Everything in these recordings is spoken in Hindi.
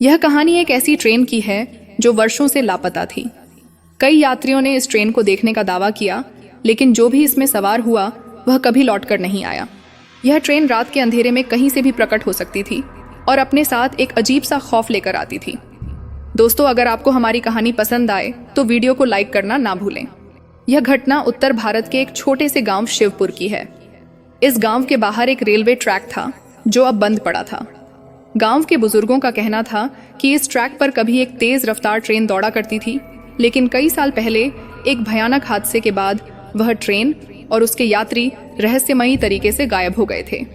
यह कहानी एक ऐसी ट्रेन की है जो वर्षों से लापता थी। कई यात्रियों ने इस ट्रेन को देखने का दावा किया, लेकिन जो भी इसमें सवार हुआ वह कभी लौटकर नहीं आया। यह ट्रेन रात के अंधेरे में कहीं से भी प्रकट हो सकती थी और अपने साथ एक अजीब सा खौफ लेकर आती थी। दोस्तों, अगर आपको हमारी कहानी पसंद आए तो वीडियो को लाइक करना ना भूलें। यह घटना उत्तर भारत के एक छोटे से गांव शिवपुर की है। इस गांव के बाहर एक रेलवे ट्रैक था जो अब बंद पड़ा था। गांव के बुजुर्गों का कहना था कि इस ट्रैक पर कभी एक तेज रफ्तार ट्रेन दौड़ा करती थी, लेकिन कई साल पहले एक भयानक हादसे के बाद वह ट्रेन और उसके यात्री रहस्यमयी तरीके से गायब हो गए थे।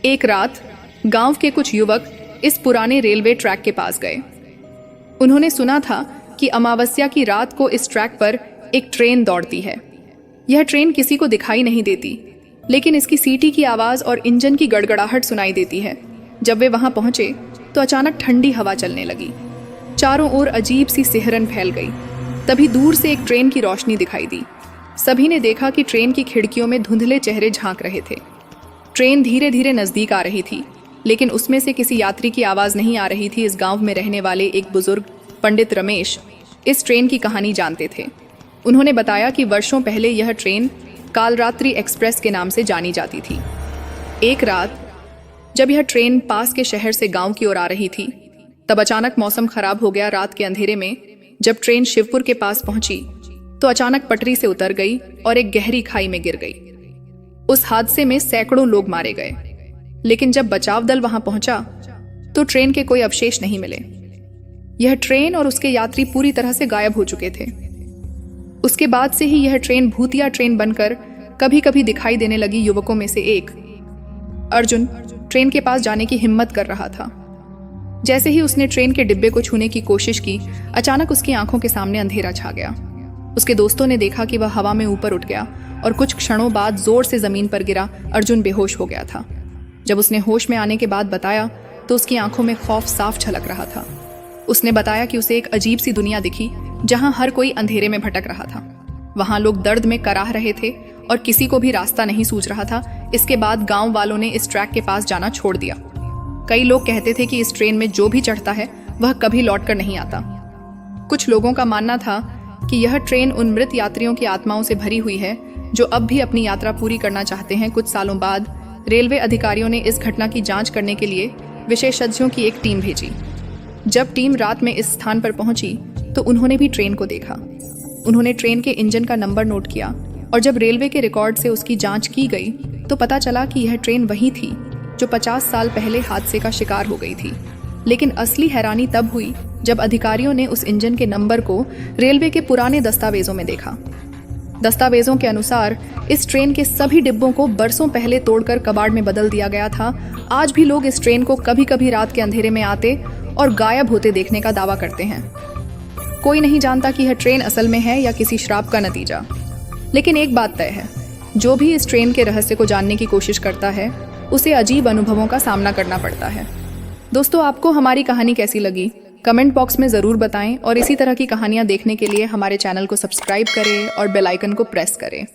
एक रात गांव के कुछ युवक इस पुराने रेलवे ट्रैक के पास गए। उन्होंने सुना था कि अमावस्या की रात को इस ट्रैक पर एक ट्रेन दौड़ती है। यह ट्रेन किसी को दिखाई नहीं देती, लेकिन इसकी सीटी की आवाज़ और इंजन की गड़गड़ाहट सुनाई देती है। जब वे वहां पहुंचे तो अचानक ठंडी हवा चलने लगी। चारों ओर अजीब सी सिहरन फैल गई। तभी दूर से एक ट्रेन की रोशनी दिखाई दी। सभी ने देखा कि ट्रेन की खिड़कियों में धुंधले चेहरे झांक रहे थे। ट्रेन धीरे धीरे नजदीक आ रही थी, लेकिन उसमें से किसी यात्री की आवाज़ नहीं आ रही थी। इस गांव में रहने वाले एक बुजुर्ग पंडित रमेश इस ट्रेन की कहानी जानते थे। उन्होंने बताया कि वर्षों पहले यह ट्रेन कालरात्रि एक्सप्रेस के नाम से जानी जाती थी। एक रात जब यह ट्रेन पास के शहर से गांव की ओर आ रही थी, तब अचानक मौसम खराब हो गया। रात के अंधेरे में जब ट्रेन शिवपुर के पास पहुंची तो अचानक पटरी से उतर गई और एक गहरी खाई में गिर गई। उस हादसे में सैकड़ों लोग मारे गए, लेकिन जब बचाव दल वहां पहुंचा तो ट्रेन के कोई अवशेष नहीं मिले। यह ट्रेन और उसके यात्री पूरी तरह से गायब हो चुके थे। उसके बाद से ही यह ट्रेन भूतिया ट्रेन बनकर कभी कभी दिखाई देने लगी। युवकों में से एक अर्जुन ट्रेन के पास जाने की हिम्मत कर रहा था। जैसे ही उसने ट्रेन के डिब्बे को छूने की कोशिश की, अचानक उसकी आंखों के सामने अंधेरा छा गया। उसके दोस्तों ने देखा कि वह हवा में ऊपर उठ गया और कुछ क्षणों बाद जोर से जमीन पर गिरा। अर्जुन बेहोश हो गया था। जब उसने होश में आने के बाद बताया तो उसकी आंखों में खौफ साफ झलक रहा था। उसने बताया कि उसे एक अजीब सी दुनिया दिखी जहां हर कोई अंधेरे में भटक रहा था। वहां लोग दर्द में कराह रहे थे और किसी को भी रास्ता नहीं सूझ रहा था। इसके बाद गांव वालों ने इस ट्रैक के पास जाना छोड़ दिया। कई लोग कहते थे कि इस ट्रेन में जो भी चढ़ता है वह कभी लौटकर नहीं आता। कुछ लोगों का मानना था कि यह ट्रेन उन मृत यात्रियों की आत्माओं से भरी हुई है जो अब भी अपनी यात्रा पूरी करना चाहते हैं। कुछ सालों बाद रेलवे अधिकारियों ने इस घटना की जांच करने के लिए विशेषज्ञों की एक टीम भेजी। जब टीम रात में इस स्थान पर पहुंची तो उन्होंने भी ट्रेन को देखा। उन्होंने ट्रेन के इंजन का नंबर नोट किया और जब रेलवे के रिकॉर्ड से उसकी जांच की गई तो पता चला कि यह ट्रेन वही थी जो 50 साल पहले हादसे का शिकार हो गई थी। लेकिन असली हैरानी तब हुई जब अधिकारियों ने उस इंजन के नंबर को रेलवे के पुराने दस्तावेजों में देखा। दस्तावेजों के अनुसार इस ट्रेन के सभी डिब्बों को बरसों पहले तोड़कर कबाड़ में बदल दिया गया था। आज भी लोग इस ट्रेन को कभी कभी रात के अंधेरे में आते और गायब होते देखने का दावा करते हैं। कोई नहीं जानता कि यह ट्रेन असल में है या किसी श्राप का नतीजा। लेकिन एक बात तय है, जो भी इस ट्रेन के रहस्य को जानने की कोशिश करता है उसे अजीब अनुभवों का सामना करना पड़ता है। दोस्तों, आपको हमारी कहानी कैसी लगी कमेंट बॉक्स में ज़रूर बताएं और इसी तरह की कहानियां देखने के लिए हमारे चैनल को सब्सक्राइब करें और बेल आइकन को प्रेस करें।